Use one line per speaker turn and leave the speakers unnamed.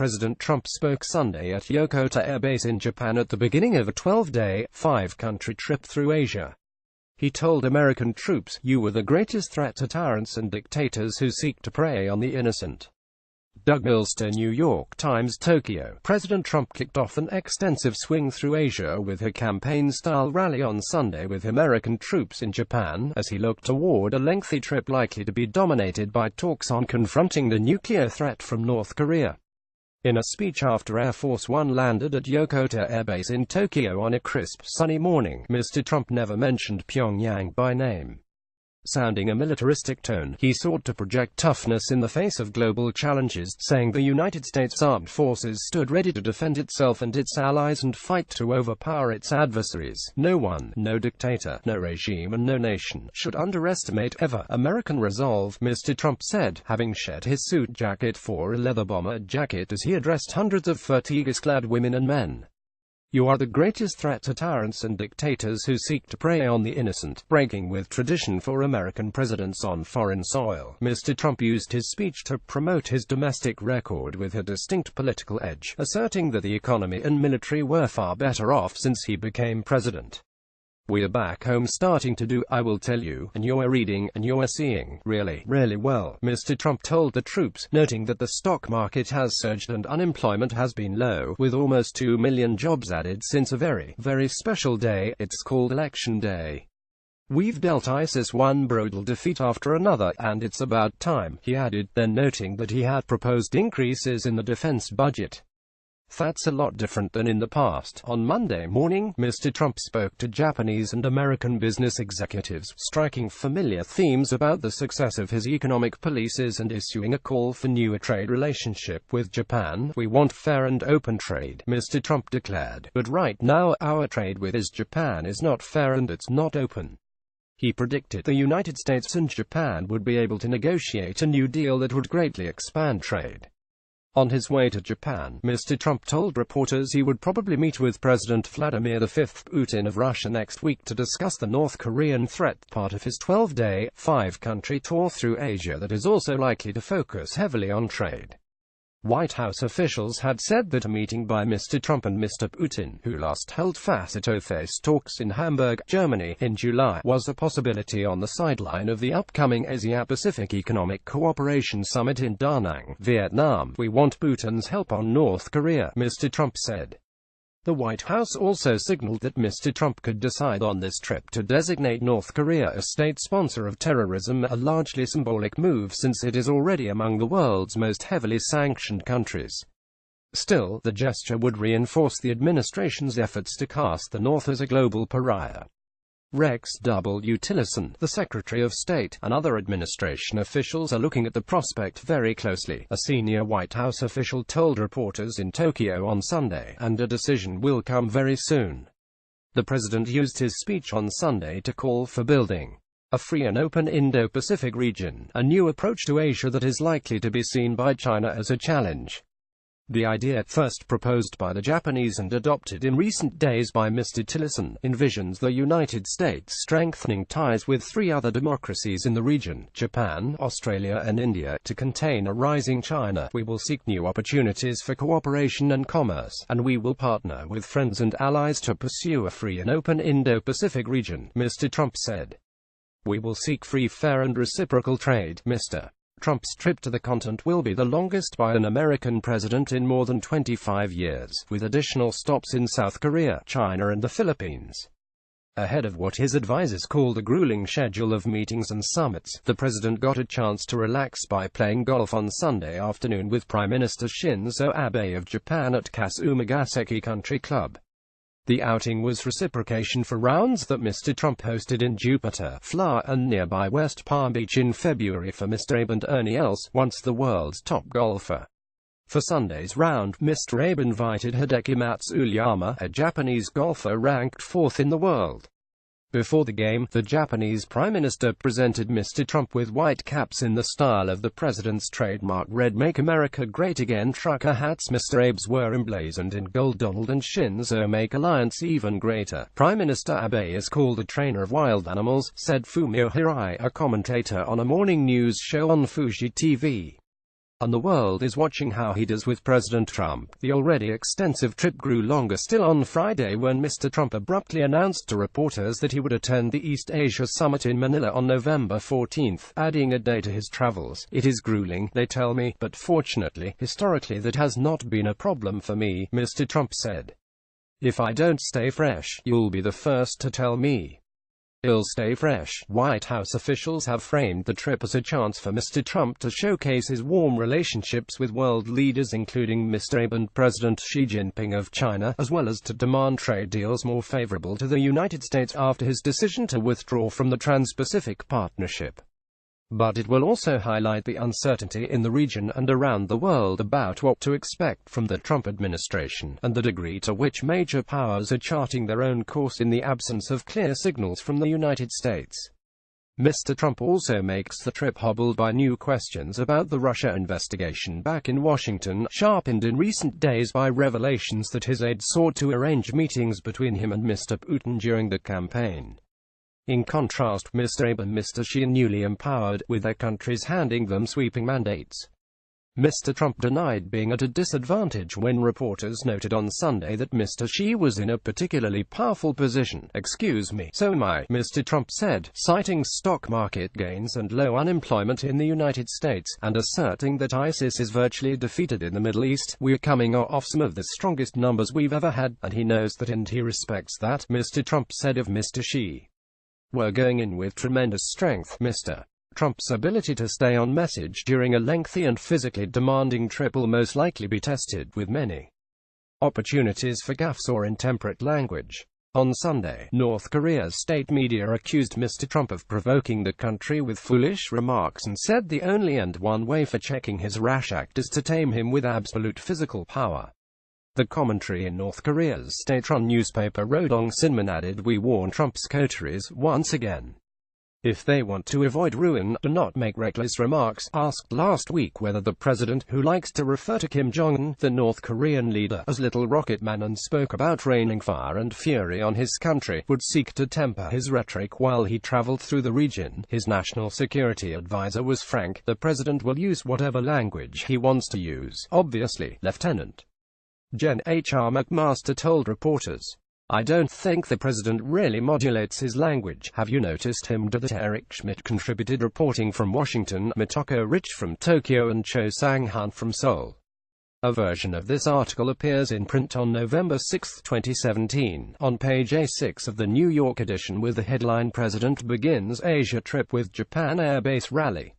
President Trump spoke Sunday at Yokota Air Base in Japan at the beginning of a 12-day, five-country trip through Asia. He told American troops, "You were the greatest threat to tyrants and dictators who seek to prey on the innocent." Doug Milster, New York Times, Tokyo. President Trump kicked off an extensive swing through Asia with a campaign-style rally on Sunday with American troops in Japan, as he looked toward a lengthy trip likely to be dominated by talks on confronting the nuclear threat from North Korea. In a speech after Air Force One landed at Yokota Air Base in Tokyo on a crisp, sunny morning, Mr. Trump never mentioned Pyongyang by name. Sounding a militaristic tone, he sought to project toughness in the face of global challenges, saying the United States Armed Forces stood ready to defend itself and its allies and fight to overpower its adversaries. No one, no dictator, no regime and no nation should underestimate ever American resolve, Mr. Trump said, having shed his suit jacket for a leather bomber jacket as he addressed hundreds of fatigues-clad women and men. "You are the greatest threat to tyrants and dictators who seek to prey on the innocent," breaking with tradition for American presidents on foreign soil. Mr. Trump used his speech to promote his domestic record with a distinct political edge, asserting that the economy and military were far better off since he became president. "We're back home starting to do, I will tell you, and you're reading, and you're seeing, really, really well," Mr. Trump told the troops, noting that the stock market has surged and unemployment has been low, with almost 2 million jobs added since a very, very special day, it's called Election Day. "We've dealt ISIS one brutal defeat after another, and it's about time," he added, then noting that he had proposed increases in the defense budget. "That's a lot different than in the past." On Monday morning, Mr. Trump spoke to Japanese and American business executives, striking familiar themes about the success of his economic policies and issuing a call for newer trade relationship with Japan. "We want fair and open trade," Mr. Trump declared, "but right now, our trade with Japan is not fair and it's not open." He predicted the United States and Japan would be able to negotiate a new deal that would greatly expand trade. On his way to Japan, Mr. Trump told reporters he would probably meet with President Vladimir V. Putin of Russia next week to discuss the North Korean threat, part of his 12-day, five-country tour through Asia that is also likely to focus heavily on trade. White House officials had said that a meeting by Mr. Trump and Mr. Putin, who last held face-to-face talks in Hamburg, Germany, in July, was a possibility on the sideline of the upcoming Asia-Pacific Economic Cooperation Summit in Da Nang, Vietnam. "We want Putin's help on North Korea," Mr. Trump said. The White House also signaled that Mr. Trump could decide on this trip to designate North Korea a state sponsor of terrorism, a largely symbolic move since it is already among the world's most heavily sanctioned countries. Still, the gesture would reinforce the administration's efforts to cast the North as a global pariah. Rex W. Tillerson, the Secretary of State, and other administration officials are looking at the prospect very closely, a senior White House official told reporters in Tokyo on Sunday, and a decision will come very soon. The president used his speech on Sunday to call for building a free and open Indo-Pacific region, a new approach to Asia that is likely to be seen by China as a challenge. The idea, first proposed by the Japanese and adopted in recent days by Mr. Tillerson, envisions the United States strengthening ties with three other democracies in the region, Japan, Australia and India, to contain a rising China. "We will seek new opportunities for cooperation and commerce, and we will partner with friends and allies to pursue a free and open Indo-Pacific region," Mr. Trump said. "We will seek free, fair and reciprocal trade." Mr. Trump's trip to the continent will be the longest by an American president in more than 25 years, with additional stops in South Korea, China and the Philippines. Ahead of what his advisors called a grueling schedule of meetings and summits, the president got a chance to relax by playing golf on Sunday afternoon with Prime Minister Shinzo Abe of Japan at Kasumigaseki Gaseki Country Club. The outing was reciprocation for rounds that Mr. Trump hosted in Jupiter, Florida, and nearby West Palm Beach in February for Mr. Abe and Ernie Els, once the world's top golfer. For Sunday's round, Mr. Abe invited Hideki Matsuyama, a Japanese golfer ranked 4th in the world. Before the game, the Japanese Prime Minister presented Mr. Trump with white caps in the style of the president's trademark red Make America Great Again trucker hats. Mr. Abe's were emblazoned in gold. Donald and Shinzo make alliance even greater. Prime Minister Abe is called a trainer of wild animals, said Fumio Hirai, a commentator on a morning news show on Fuji TV. And the world is watching how he does with President Trump. The already extensive trip grew longer still on Friday when Mr. Trump abruptly announced to reporters that he would attend the East Asia Summit in Manila on November 14, adding a day to his travels. "It is grueling, they tell me, but fortunately, historically that has not been a problem for me," Mr. Trump said. "If I don't stay fresh, you'll be the first to tell me. He'll stay fresh." White House officials have framed the trip as a chance for Mr. Trump to showcase his warm relationships with world leaders including Mr. Abe and President Xi Jinping of China, as well as to demand trade deals more favorable to the United States after his decision to withdraw from the Trans-Pacific Partnership. But it will also highlight the uncertainty in the region and around the world about what to expect from the Trump administration, and the degree to which major powers are charting their own course in the absence of clear signals from the United States. Mr. Trump also makes the trip hobbled by new questions about the Russia investigation back in Washington, sharpened in recent days by revelations that his aides sought to arrange meetings between him and Mr. Putin during the campaign. In contrast, Mr. Abe and Mr. Xi are newly empowered, with their countries handing them sweeping mandates. Mr. Trump denied being at a disadvantage when reporters noted on Sunday that Mr. Xi was in a particularly powerful position. "Excuse me, so am I," Mr. Trump said, citing stock market gains and low unemployment in the United States, and asserting that ISIS is virtually defeated in the Middle East. "We're coming off some of the strongest numbers we've ever had, and he knows that and he respects that," Mr. Trump said of Mr. Xi. "We're going in with tremendous strength." Mr. Trump's ability to stay on message during a lengthy and physically demanding trip will most likely be tested, with many opportunities for gaffes or intemperate language. On Sunday, North Korea's state media accused Mr. Trump of provoking the country with foolish remarks and said the only and one way for checking his rash act is to tame him with absolute physical power. The commentary in North Korea's state-run newspaper Rodong Sinmun added, "We warn Trump's coteries, once again. If they want to avoid ruin, do not make reckless remarks." Asked last week whether the president, who likes to refer to Kim Jong-un, the North Korean leader, as Little Rocket Man and spoke about raining fire and fury on his country, would seek to temper his rhetoric while he traveled through the region, his national security advisor was frank: "The president will use whatever language he wants to use, obviously." Lieutenant Jen H.R. McMaster told reporters, "I don't think the president really modulates his language. Have you noticed him do that?" Eric Schmidt contributed, reporting from Washington, Mitoko Rich from Tokyo and Cho Sang-han from Seoul. A version of this article appears in print on November 6, 2017, on page A6 of the New York edition with the headline, "President begins Asia trip with Japan Air Base rally."